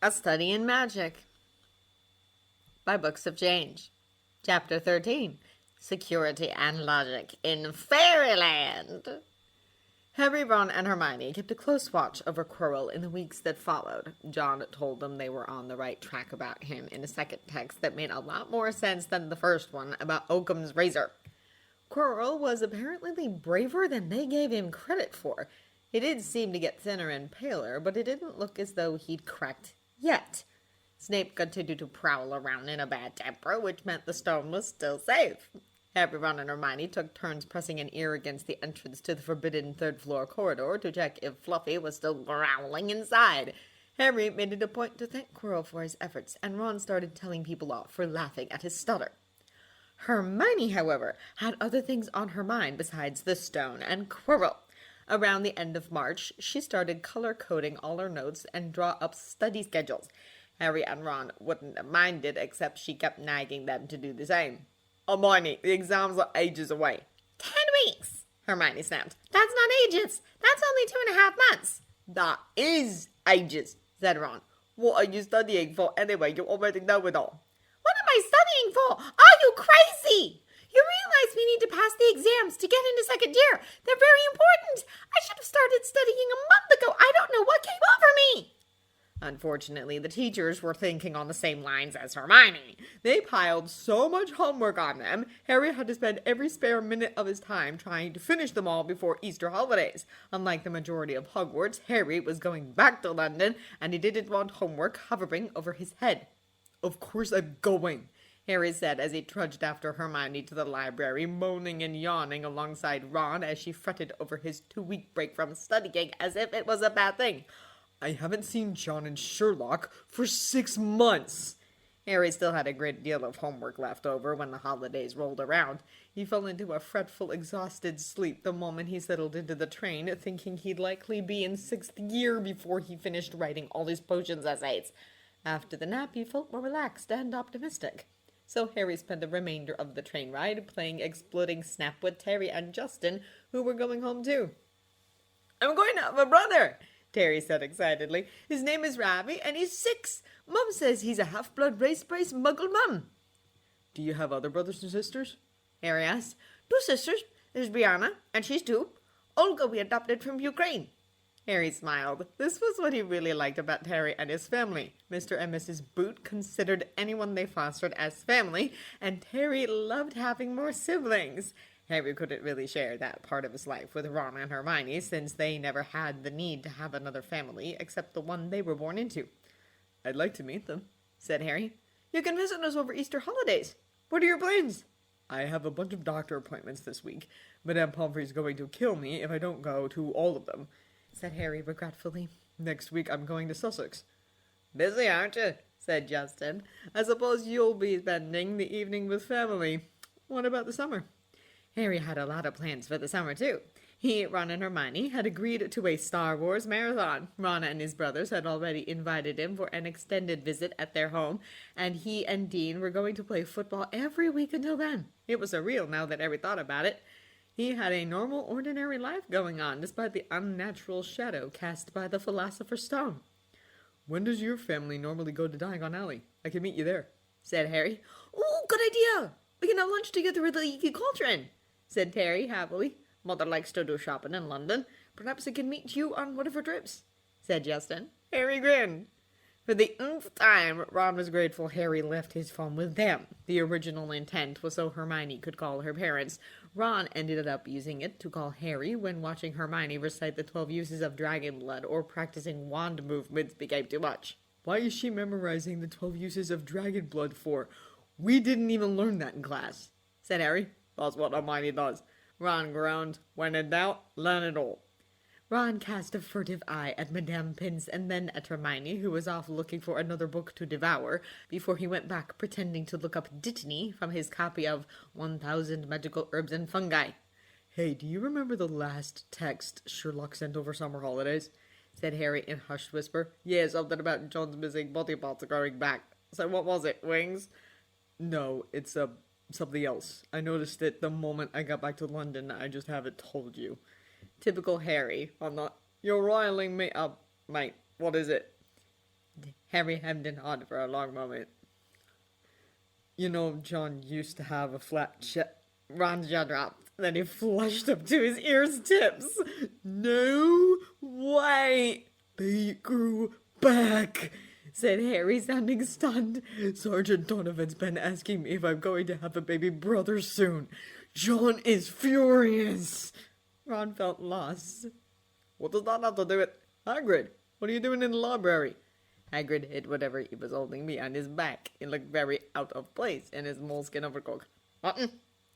A Study in Magic by Books of Change. Chapter 13. Security and Logic in Fairyland. Harry, Ron, and Hermione kept a close watch over Quirrell in the weeks that followed. John told them they were on the right track about him in a second text that made a lot more sense than the first one about Occam's razor. Quirrell was apparently braver than they gave him credit for. He did seem to get thinner and paler, but it didn't look as though he'd cracked yet. Snape continued to prowl around in a bad temper, which meant the stone was still safe. Harry, Ron, and Hermione took turns pressing an ear against the entrance to the forbidden third-floor corridor to check if Fluffy was still growling inside. Harry made it a point to thank Quirrell for his efforts, and Ron started telling people off for laughing at his stutter. Hermione, however, had other things on her mind besides the stone and Quirrell. Around the end of March, she started color-coding all her notes and draw up study schedules. Harry and Ron wouldn't have minded, except she kept nagging them to do the same. Hermione, the exams are ages away. 10 weeks, Hermione snapped. That's not ages. That's only 2.5 months. That is ages, said Ron. What are you studying for anyway? You already know it all. What am I studying for? Are you crazy? You realize we need to pass the exams to get into second year. They're very important. I should have started studying a month ago. I don't know what came over me. Unfortunately, the teachers were thinking on the same lines as Hermione. They piled so much homework on them, Harry had to spend every spare minute of his time trying to finish them all before Easter holidays. Unlike the majority of Hogwarts, Harry was going back to London, and he didn't want homework hovering over his head. Of course I'm going, Harry said as he trudged after Hermione to the library, moaning and yawning alongside Ron as she fretted over his 2-week break from studying as if it was a bad thing. I haven't seen John and Sherlock for 6 months. Harry still had a great deal of homework left over when the holidays rolled around. He fell into a fretful, exhausted sleep the moment he settled into the train, thinking he'd likely be in 6th year before he finished writing all his potions essays. After the nap, he felt more relaxed and optimistic. So Harry spent the remainder of the train ride playing Exploding Snap with Terry and Justin, who were going home too. I'm going to have a brother, Terry said excitedly. His name is Ravi, and he's 6. Mum says he's a half-blood race-brace Muggle mum. Do you have other brothers and sisters? Harry asked. 2 sisters. There's Brianna, and she's 2. Olga we adopted from Ukraine. Harry smiled. This was what he really liked about Harry and his family. Mr. and Mrs. Boot considered anyone they fostered as family, and Harry loved having more siblings. Harry couldn't really share that part of his life with Ron and Hermione, since they never had the need to have another family except the one they were born into. I'd like to meet them, said Harry. You can visit us over Easter holidays. What are your plans? I have a bunch of doctor appointments this week. Madame Pomfrey's going to kill me if I don't go to all of them, said Harry regretfully. Next week I'm going to Sussex. Busy, aren't you? Said Justin. I suppose you'll be spending the evening with family. What about the summer? Harry had a lot of plans for the summer, too. He, Ron, and Hermione had agreed to a Star Wars marathon. Ron and his brothers had already invited him for an extended visit at their home, and he and Dean were going to play football every week until then. It was surreal now that Harry thought about it. He had a normal, ordinary life going on, despite the unnatural shadow cast by the Philosopher's Stone. When does your family normally go to Diagon Alley? I can meet you there, said Harry. Oh, good idea! We can have lunch together at the Leaky Cauldron, said Terry happily. Mother likes to do shopping in London. Perhaps I can meet you on one of her trips, said Justin. Harry grinned. For the nth time, Ron was grateful Harry left his phone with them. The original intent was so Hermione could call her parents. Ron ended up using it to call Harry when watching Hermione recite the 12 uses of dragon blood or practicing wand movements became too much. Why is she memorizing the 12 uses of dragon blood for? We didn't even learn that in class, said Harry. That's what Hermione does. Ron groaned. When in doubt, learn it all. Ron cast a furtive eye at Madame Pince and then at Hermione, who was off looking for another book to devour, before he went back pretending to look up Dittany from his copy of 1000 Magical Herbs and Fungi. Hey, do you remember the last text Sherlock sent over summer holidays? Said Harry in a hushed whisper. Yeah, something about John's missing body parts growing back. So what was it, wings? No, it's something else. I noticed it the moment I got back to London. I just haven't told you. Typical Harry. I'm not. You're riling me up, mate. What is it? Harry hemmed and hawed for a long moment. You know, John used to have a flat chest. Ron's jaw dropped. Then he flushed up to his ears' tips. No way! They grew back, said Harry, sounding stunned. Sergeant Donovan's been asking me if I'm going to have a baby brother soon. John is furious. Ron felt lost. What does that have to do with Hagrid? What are you doing in the library? Hagrid hid whatever he was holding behind his back. It looked very out of place in his moleskin overcoat. What?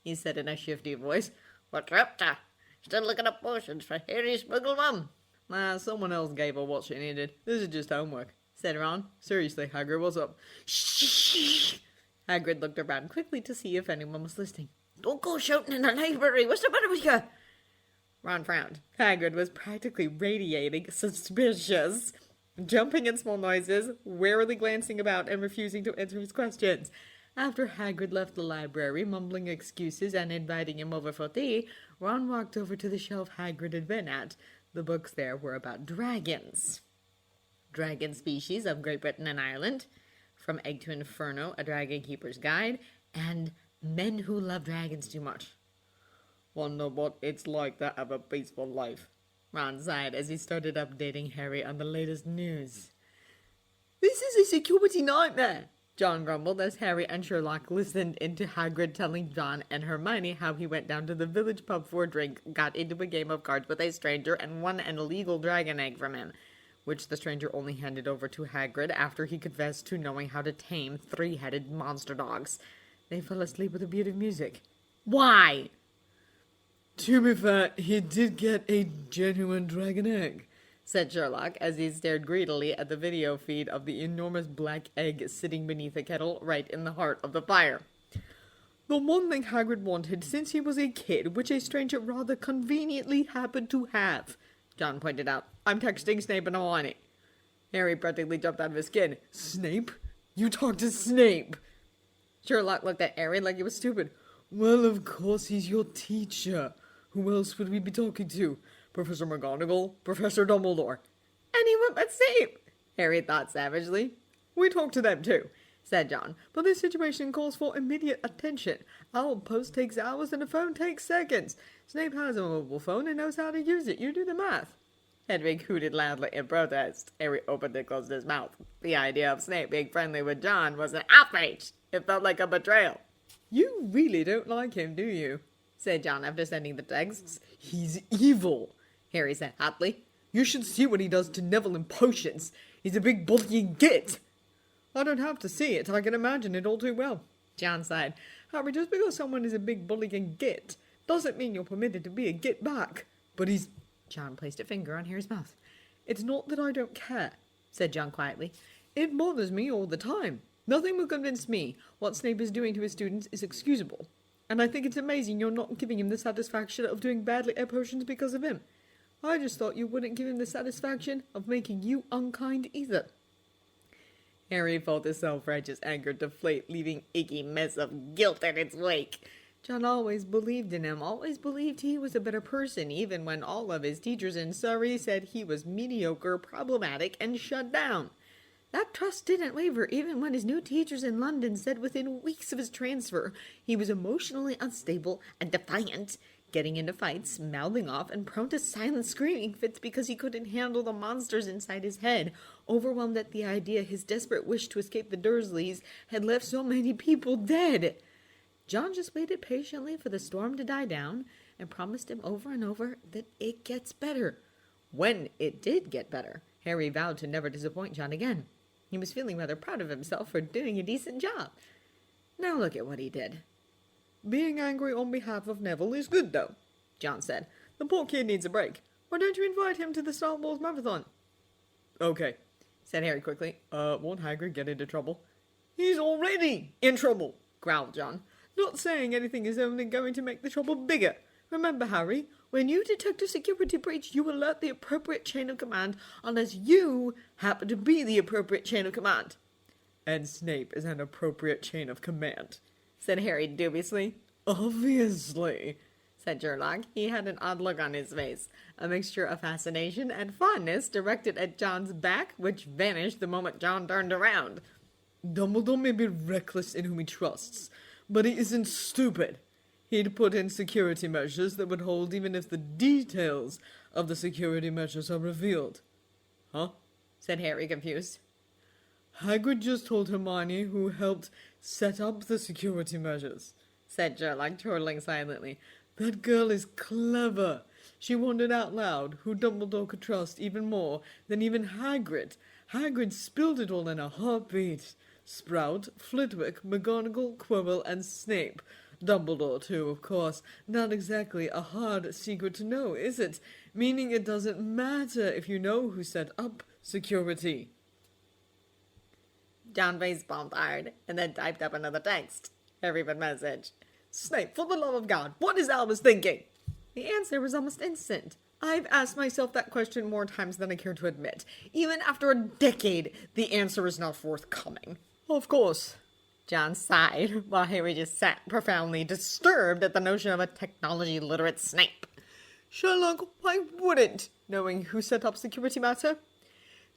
He said in a shifty voice. What's up to? Still looking up potions for Harry's Muggle mum? Nah, someone else gave her what she needed. This is just homework, said Ron. Seriously, Hagrid, what's up? Shh! Hagrid looked around quickly to see if anyone was listening. Don't go shouting in the library. What's the matter with you? Ron frowned. Hagrid was practically radiating suspicious, jumping at small noises, warily glancing about and refusing to answer his questions. After Hagrid left the library, mumbling excuses and inviting him over for tea, Ron walked over to the shelf Hagrid had been at. The books there were about dragons. Dragon species of Great Britain and Ireland, From Egg to Inferno, A Dragon Keeper's Guide, and Men Who Love Dragons Too Much. Wonder what it's like to have a peaceful life, Ron sighed as he started updating Harry on the latest news. This is a security nightmare, John grumbled as Harry and Sherlock listened into Hagrid telling John and Hermione how he went down to the village pub for a drink, got into a game of cards with a stranger, and won an illegal dragon egg from him, which the stranger only handed over to Hagrid after he confessed to knowing how to tame three-headed monster dogs. They fell asleep with a beat of music. Why? To be fair, he did get a genuine dragon egg, said Sherlock as he stared greedily at the video feed of the enormous black egg sitting beneath a kettle right in the heart of the fire. The one thing Hagrid wanted since he was a kid, which a stranger rather conveniently happened to have, John pointed out. I'm texting Snape and Hermione. Harry practically jumped out of his skin. Snape? You talked to Snape? Sherlock looked at Harry like he was stupid. Well, of course he's your teacher. Who else would we be talking to? Professor McGonagall? Professor Dumbledore? Anyone but Snape, Harry thought savagely. We talked to them too, said John, but this situation calls for immediate attention. Our post takes hours and the phone takes seconds. Snape has a mobile phone and knows how to use it. You do the math. Hedwig hooted loudly in protest. Harry opened and closed his mouth. The idea of Snape being friendly with John was an outrage. It felt like a betrayal. You really don't like him, do you? Said John after sending the texts. He's evil, Harry said hotly. You should see what he does to Neville in potions. He's a big bullying git. I don't have to see it. I can imagine it all too well. John sighed. Harry, just because someone is a big bullying git doesn't mean you're permitted to be a git back. But he's... John placed a finger on Harry's mouth. It's not that I don't care, said John quietly. It bothers me all the time. Nothing will convince me what Snape is doing to his students is excusable. And I think it's amazing you're not giving him the satisfaction of doing badly at potions because of him. I just thought you wouldn't give him the satisfaction of making you unkind either. Harry felt his self-righteous anger deflate, leaving an icky mess of guilt in its wake. John always believed in him, always believed he was a better person, even when all of his teachers in Surrey said he was mediocre, problematic, and shut down. That trust didn't waver even when his new teachers in London said within weeks of his transfer he was emotionally unstable and defiant, getting into fights, mouthing off, and prone to silent screaming fits because he couldn't handle the monsters inside his head, overwhelmed at the idea his desperate wish to escape the Dursleys had left so many people dead. John just waited patiently for the storm to die down and promised him over and over that it gets better. When it did get better, Harry vowed to never disappoint John again. He was feeling rather proud of himself for doing a decent job. Now look at what he did. Being angry on behalf of Neville is good, though, John said. The poor kid needs a break. Why don't you invite him to the Star Wars Marathon? Okay, said Harry quickly. Won't Hagrid get into trouble? He's already in trouble, growled John. Not saying anything is only going to make the trouble bigger. Remember, Harry, when you detect a security breach, you alert the appropriate chain of command unless you happen to be the appropriate chain of command. And Snape is an appropriate chain of command, said Harry dubiously. Obviously, said Sherlock. He had an odd look on his face, a mixture of fascination and fondness directed at John's back, which vanished the moment John turned around. Dumbledore may be reckless in whom he trusts, but he isn't stupid. He'd put in security measures that would hold even if the details of the security measures are revealed. Huh? Said Harry, confused. Hagrid just told Hermione who helped set up the security measures, said Sherlock, chortling silently. That girl is clever. She wondered out loud who Dumbledore could trust even more than even Hagrid. Hagrid spilled it all in a heartbeat. Sprout, Flitwick, McGonagall, Quirrell, and Snape. Dumbledore, too, of course. Not exactly a hard secret to know, is it? Meaning it doesn't matter if you know who set up security. John face-palmed hard and then typed up another text. Harry would message. Snape, for the love of God, what is Albus thinking? The answer was almost instant. I've asked myself that question more times than I care to admit. Even after a decade, the answer is not forthcoming. Of course. John sighed, while Harry just sat profoundly disturbed at the notion of a technology-literate Snape. Sherlock, why wouldn't knowing who set up security matter?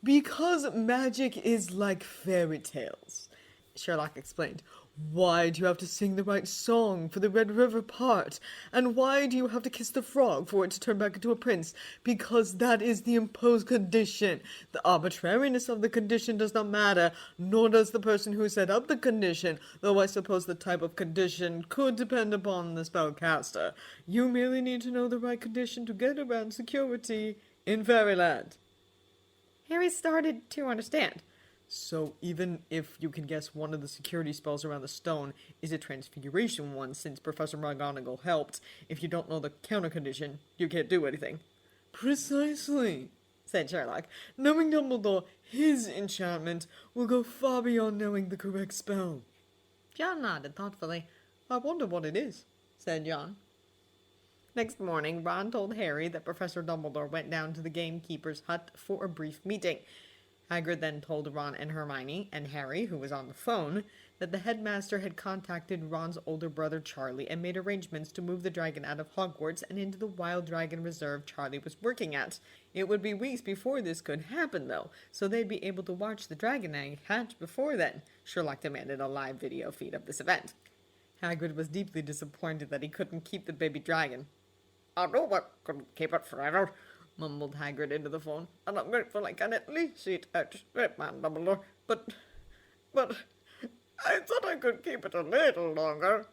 Because magic is like fairy tales, Sherlock explained. Why do you have to sing the right song for the Red River part? And why do you have to kiss the frog for it to turn back into a prince? Because that is the imposed condition. The arbitrariness of the condition does not matter, nor does the person who set up the condition, though I suppose the type of condition could depend upon the spellcaster. You merely need to know the right condition to get around security in Fairyland. Harry started to understand. So even if you can guess one of the security spells around the stone is a transfiguration one, since Professor McGonagall helped, if you don't know the counter condition, you can't do anything. Precisely, said Sherlock. Knowing Dumbledore, his enchantment, will go far beyond knowing the correct spell. John nodded thoughtfully. I wonder what it is, said John. Next morning, Ron told Harry that Professor Dumbledore went down to the gamekeeper's hut for a brief meeting. Hagrid then told Ron and Hermione, and Harry, who was on the phone, that the headmaster had contacted Ron's older brother Charlie and made arrangements to move the dragon out of Hogwarts and into the wild dragon reserve Charlie was working at. It would be weeks before this could happen, though, so they'd be able to watch the dragon egg hatch before then. Sherlock demanded a live video feed of this event. Hagrid was deeply disappointed that he couldn't keep the baby dragon. I know I couldn't keep it forever, mumbled Hagrid into the phone. And I'm grateful I can at least see it out straight, man, Dumbledore. But I thought I could keep it a little longer.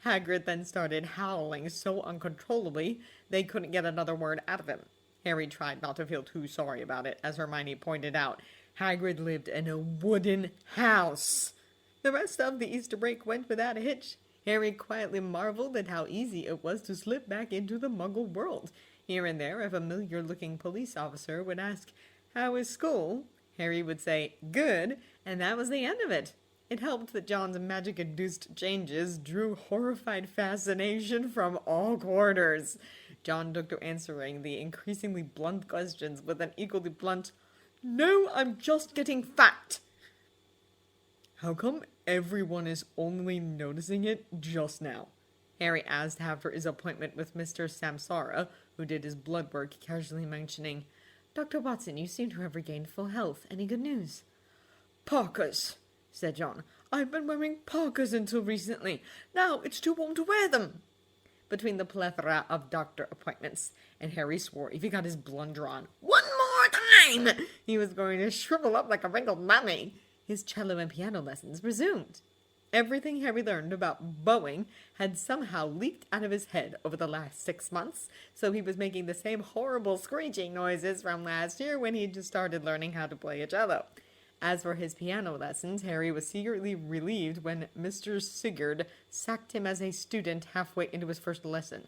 Hagrid then started howling so uncontrollably they couldn't get another word out of him. Harry tried not to feel too sorry about it, as Hermione pointed out. Hagrid lived in a wooden house. The rest of the Easter break went without a hitch. Harry quietly marveled at how easy it was to slip back into the Muggle world. Here and there, a familiar-looking police officer would ask, "How is school?" Harry would say, "Good," and that was the end of it. It helped that John's magic-induced changes drew horrified fascination from all quarters. John took to answering the increasingly blunt questions with an equally blunt, "No, I'm just getting fat." How come everyone is only noticing it just now? Harry asked after his appointment with Mr. Samsara, who did his blood work, casually mentioning, "Dr. Watson, you seem to have regained full health. Any good news?" "Parkas," said John. "I've been wearing parkas until recently. Now it's too warm to wear them." Between the plethora of doctor appointments, and Harry swore if he got his blunder on one more time, he was going to shrivel up like a wrinkled mummy. His cello and piano lessons resumed. Everything Harry learned about bowing had somehow leaked out of his head over the last 6 months, so he was making the same horrible screeching noises from last year when he just started learning how to play a cello. As for his piano lessons, Harry was secretly relieved when Mr. Sigurd sacked him as a student halfway into his first lesson.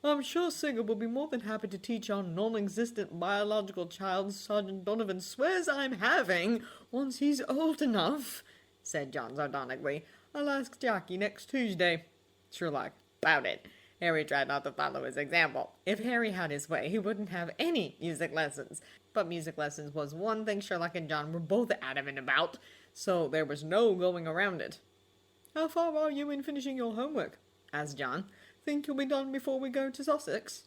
"I'm sure Sigurd will be more than happy to teach our non-existent biological child Sergeant Donovan swears I'm having once he's old enough," said John sardonically. "I'll ask Jackie next Tuesday." Sherlock pouted. Harry tried not to follow his example. If Harry had his way, he wouldn't have any music lessons. But music lessons was one thing Sherlock and John were both adamant about, so there was no going around it. "How far are you in finishing your homework?" asked John. Think you'll be done before we go to Sussex?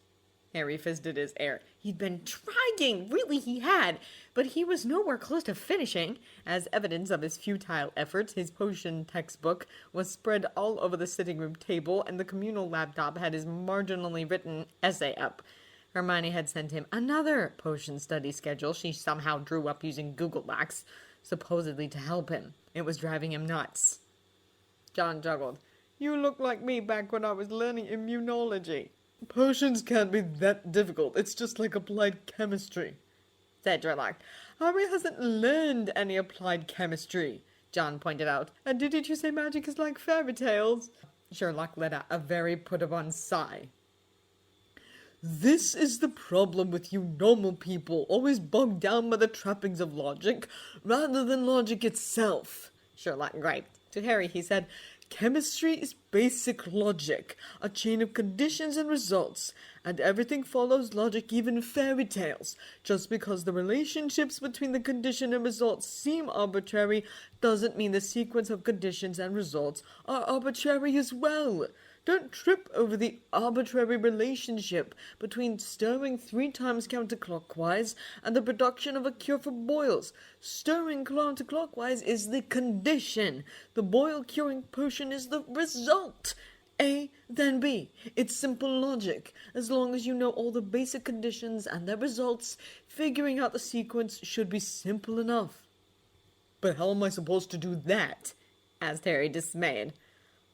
Harry fisted his air. He'd been trying, really he had, but he was nowhere close to finishing. As evidence of his futile efforts, his potion textbook was spread all over the sitting room table, and the communal laptop had his marginally written essay up. Hermione had sent him another potion study schedule she somehow drew up using Google Docs, supposedly to help him. It was driving him nuts. John juggled. You look like me back when I was learning immunology. Potions can't be that difficult. It's just like applied chemistry, said Sherlock. Harry hasn't learned any applied chemistry, John pointed out. And didn't you say magic is like fairy tales? Sherlock let out a very put-upon sigh. This is the problem with you normal people, always bogged down by the trappings of logic, rather than logic itself, Sherlock griped. To Harry he said, chemistry is basic logic, a chain of conditions and results, and everything follows logic, even fairy tales. Just because the relationships between the condition and results seem arbitrary doesn't mean the sequence of conditions and results are arbitrary as well. Don't trip over the arbitrary relationship between stirring 3 times counterclockwise and the production of a cure for boils. Stirring counterclockwise is the condition. The boil curing potion is the result. A, then B. It's simple logic. As long as you know all the basic conditions and their results, figuring out the sequence should be simple enough. But how am I supposed to do that? Asked Harry, dismayed.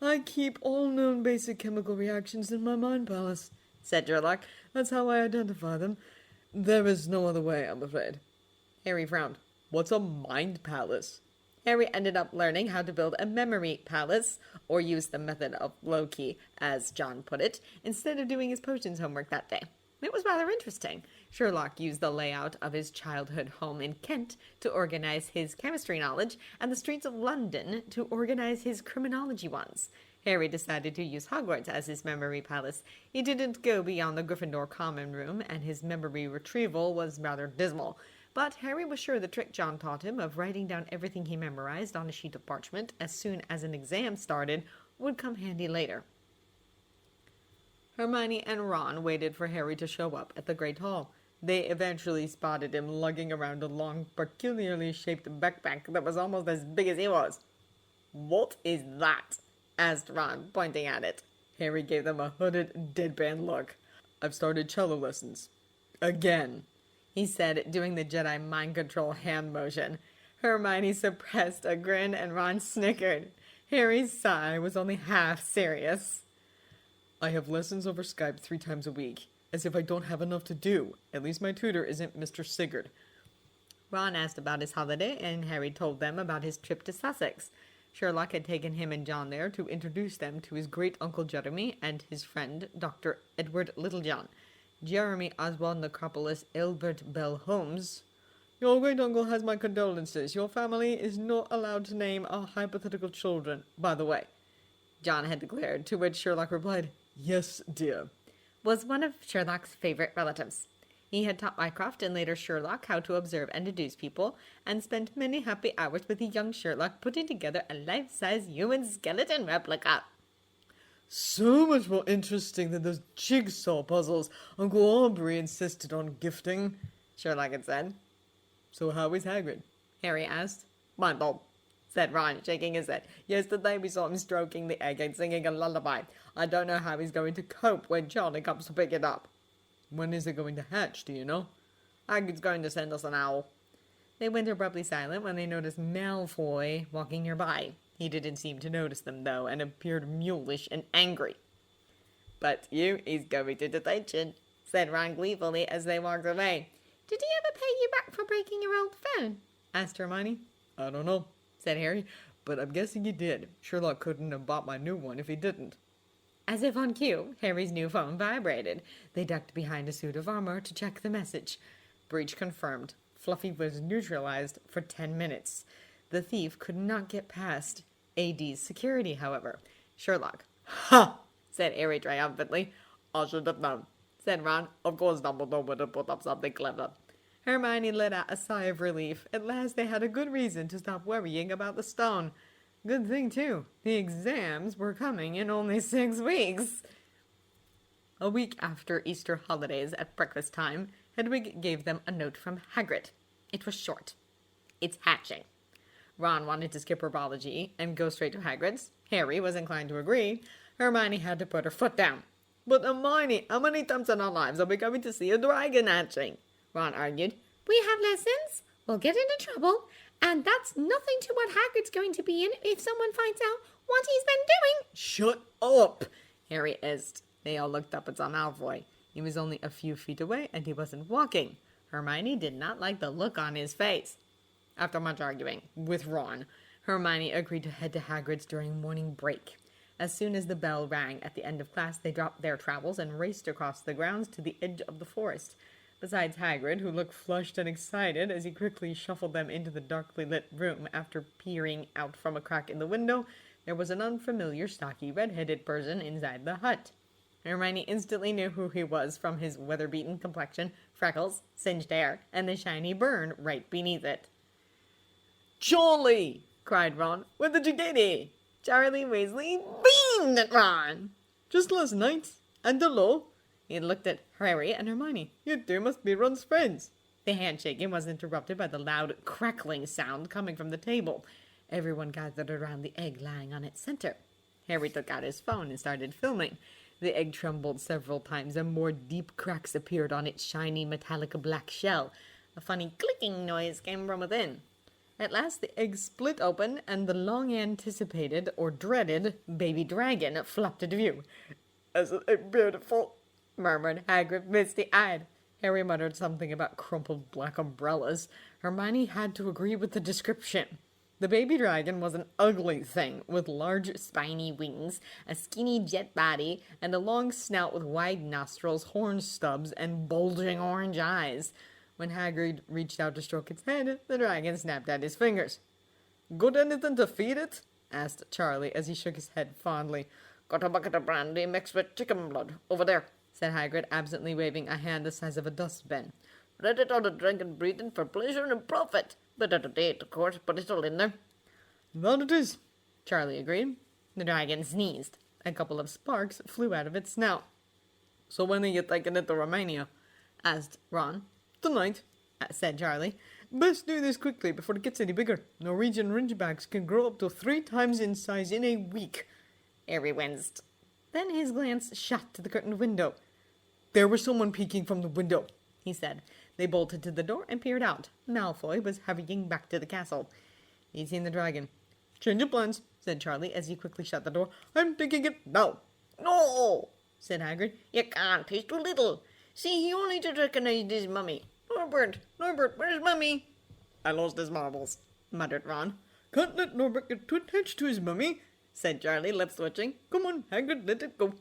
I keep all known basic chemical reactions in my mind palace, said Sherlock. That's how I identify them. There is no other way, I'm afraid. Harry frowned. What's a mind palace? Harry ended up learning how to build a memory palace, or use the method of low-key, as John put it, instead of doing his potions homework that day. It was rather interesting. Sherlock used the layout of his childhood home in Kent to organize his chemistry knowledge, and the streets of London to organize his criminology ones. Harry decided to use Hogwarts as his memory palace. He didn't go beyond the Gryffindor common room, and his memory retrieval was rather dismal. But Harry was sure the trick John taught him of writing down everything he memorized on a sheet of parchment as soon as an exam started would come handy later. Hermione and Ron waited for Harry to show up at the Great Hall. They eventually spotted him lugging around a long, peculiarly shaped backpack that was almost as big as he was. What is that? Asked Ron, pointing at it. Harry gave them a hooded, deadpan look. I've started cello lessons. Again, he said, doing the Jedi mind control hand motion. Hermione suppressed a grin and Ron snickered. Harry's sigh was only half serious. I have lessons over Skype 3 times a week, as if I don't have enough to do. At least my tutor isn't Mr. Sigurd. Ron asked about his holiday, and Harry told them about his trip to Sussex. Sherlock had taken him and John there to introduce them to his great-uncle Jeremy and his friend, Dr. Edward Littlejohn. Jeremy Oswald Necropolis Elbert Bell Holmes. Your great-uncle has my condolences. Your family is not allowed to name our hypothetical children, by the way, John had declared, to which Sherlock replied, Yes, dear. Was one of Sherlock's favorite relatives. He had taught Mycroft and later Sherlock how to observe and deduce people, and spent many happy hours with the young Sherlock putting together a life-size human skeleton replica. So much more interesting than those jigsaw puzzles Uncle Aubrey insisted on gifting, Sherlock had said. So how is Hagrid? Harry asked. My Bob, said Ron, shaking his head. Yesterday we saw him stroking the egg and singing a lullaby. I don't know how he's going to cope when Charlie comes to pick it up. When is it going to hatch, do you know? Hagrid's going to send us an owl. They went abruptly silent when they noticed Malfoy walking nearby. He didn't seem to notice them, though, and appeared mulish and angry. But he's going to detention, said Ron gleefully as they walked away. Did he ever pay you back for breaking your old phone? Asked Hermione. I don't know, said Harry. But I'm guessing he did. Sherlock couldn't have bought my new one if he didn't. As if on cue, Harry's new phone vibrated. They ducked behind a suit of armor to check the message. Breach confirmed. Fluffy was neutralized for 10 minutes. The thief could not get past AD's security, however. Sherlock. Ha! Said Harry triumphantly. I should have known, said Ron. Of course Dumbledore would have put up something clever. Hermione let out a sigh of relief. At last they had a good reason to stop worrying about the stone. Good thing, too. The exams were coming in only 6 weeks. A week after Easter holidays at breakfast time, Hedwig gave them a note from Hagrid. It was short. It's hatching. Ron wanted to skip herbology and go straight to Hagrid's. Harry was inclined to agree. Hermione had to put her foot down. But Hermione, how many times in our lives are we going to see a dragon hatching? Ron argued. We have lessons, we'll get into trouble, and that's nothing to what Hagrid's going to be in if someone finds out what he's been doing. Shut up! Harry hissed. They all looked up at Sir Malfoy. He was only a few feet away, and he wasn't walking. Hermione did not like the look on his face. After much arguing with Ron, Hermione agreed to head to Hagrid's during morning break. As soon as the bell rang at the end of class, they dropped their trowels and raced across the grounds to the edge of the forest. Besides Hagrid, who looked flushed and excited as he quickly shuffled them into the darkly lit room after peering out from a crack in the window, there was an unfamiliar, stocky, red-headed person inside the hut. Hermione instantly knew who he was from his weather-beaten complexion, freckles, singed hair, and the shiny burn right beneath it. Charlie! Cried Ron. Where did you get here? Charlie Weasley beamed at Ron. Just last night? And hello? He looked at Harry and Hermione. You two must be Ron's friends. The handshaking was interrupted by the loud crackling sound coming from the table. Everyone gathered around the egg lying on its center. Harry took out his phone and started filming. The egg trembled several times and more deep cracks appeared on its shiny metallic black shell. A funny clicking noise came from within. At last the egg split open and the long-anticipated or dreaded baby dragon flopped into view. Isn't it beautiful? Murmured Hagrid, misty-eyed. Harry muttered something about crumpled black umbrellas. Hermione had to agree with the description. The baby dragon was an ugly thing, with large spiny wings, a skinny jet body, and a long snout with wide nostrils, horn stubs, and bulging orange eyes. When Hagrid reached out to stroke its head, the dragon snapped at his fingers. Got anything to feed it? Asked Charlie as he shook his head fondly. Got a bucket of brandy mixed with chicken blood over there, said Hagrid, absently waving a hand the size of a dustbin. Read it out of dragon breeding for pleasure and profit. Bit out of date, of course, but it's all in there. That it is, Charlie agreed. The dragon sneezed. A couple of sparks flew out of its snout. So when are you taking it to Romania? Asked Ron. Tonight, Said Charlie. Best do this quickly before it gets any bigger. Norwegian ridgebacks can grow up to 3 times in size in a week. Harry winced. Then his glance shot to the curtained window. There was someone peeking from the window, he said. They bolted to the door and peered out. Malfoy was hurrying back to the castle. He'd seen the dragon. Change of plans, said Charlie as he quickly shut the door. I'm taking it now. No, said Hagrid. you can't. He's too little. See, he only just recognized his mummy. Norbert, where's mummy? I lost his marbles, muttered Ron. Can't let Norbert get too attached to his mummy, said Charlie, lip switching. Come on, Hagrid, let it go.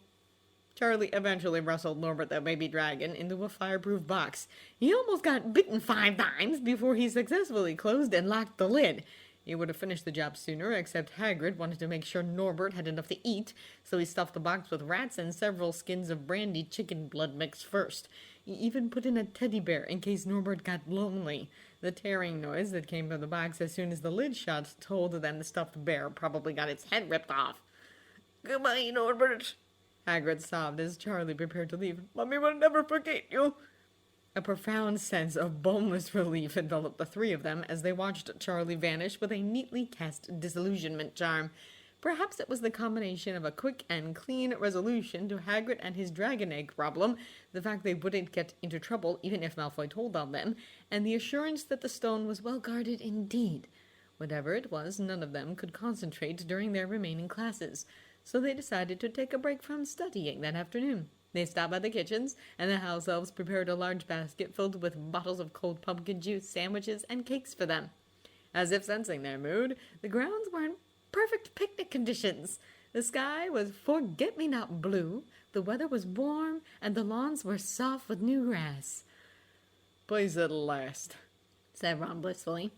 Charlie eventually wrestled Norbert the baby dragon into a fireproof box. He almost got bitten 5 times before he successfully closed and locked the lid. He would have finished the job sooner, except Hagrid wanted to make sure Norbert had enough to eat, so he stuffed the box with rats and several skins of brandy chicken blood mix first. He even put in a teddy bear in case Norbert got lonely. The tearing noise that came from the box as soon as the lid shut told them the stuffed bear probably got its head ripped off. Goodbye, Norbert. Hagrid sobbed as Charlie prepared to leave. Mummy will never forget you. A profound sense of boneless relief enveloped the 3 of them as they watched Charlie vanish with a neatly cast disillusionment charm. Perhaps it was the combination of a quick and clean resolution to Hagrid and his dragon egg problem, the fact they wouldn't get into trouble even if Malfoy told on them, and the assurance that the stone was well guarded indeed. Whatever it was, none of them could concentrate during their remaining classes, so they decided to take a break from studying that afternoon. They stopped by the kitchens, and the house elves prepared a large basket filled with bottles of cold pumpkin juice, sandwiches, and cakes for them. As if sensing their mood, the grounds were in perfect picnic conditions. The sky was forget-me-not blue, the weather was warm, and the lawns were soft with new grass. Please at last, said Ron blissfully.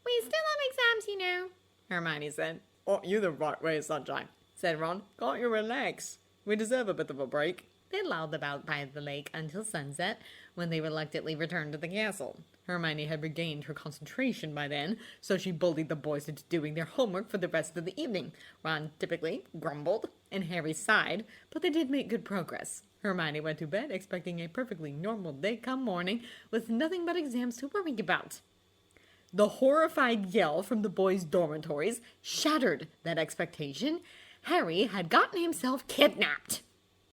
We still have exams, you know, Hermione said. Aren't you the right way, sunshine? Said Ron. Can't you relax? We deserve a bit of a break. They lolled about by the lake until sunset, when they reluctantly returned to the castle. Hermione had regained her concentration by then, so she bullied the boys into doing their homework for the rest of the evening. Ron typically grumbled, and Harry sighed, but they did make good progress. Hermione went to bed expecting a perfectly normal day come morning, with nothing but exams to worry about. The horrified yell from the boys' dormitories shattered that expectation. Harry had gotten himself kidnapped.